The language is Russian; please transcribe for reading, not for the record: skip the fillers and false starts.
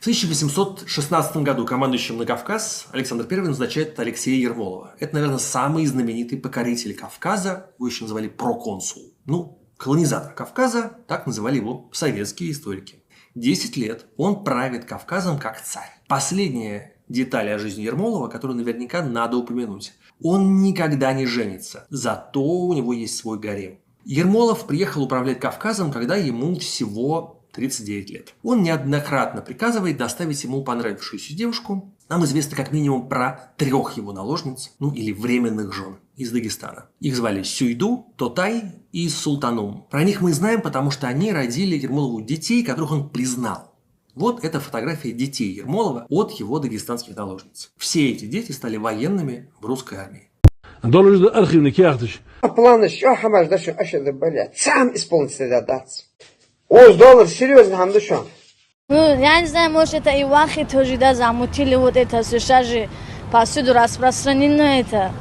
1816 году командующим на Кавказ Александр I назначает Алексея Ермолова. Это, наверное, самый знаменитый покоритель Кавказа, его еще называли проконсул. Колонизатор Кавказа, так называли его советские историки. 10 лет он правит Кавказом как царь. Последняя деталь о жизни Ермолова, которую наверняка надо упомянуть. Он никогда не женится, зато у него есть свой гарем. Ермолов приехал управлять Кавказом, когда ему всего 39 лет. Он неоднократно приказывает доставить ему понравившуюся девушку. Нам известно как минимум про 3 его наложниц, или временных жен из Дагестана. Их звали Сюйду, Тотай и Султанум. Про них мы знаем, потому что они родили Ермолову детей, которых он признал. Вот это фотография детей Ермолова от его дагестанских наложниц. Все эти дети стали военными в русской армии. Планы что хамаждашу ашады блядь. Сам исполнитель отдаться. $100 серьезно хамдашу. Я не знаю, может это и вахи тоже да замутили вот это все же повсюду распространено это.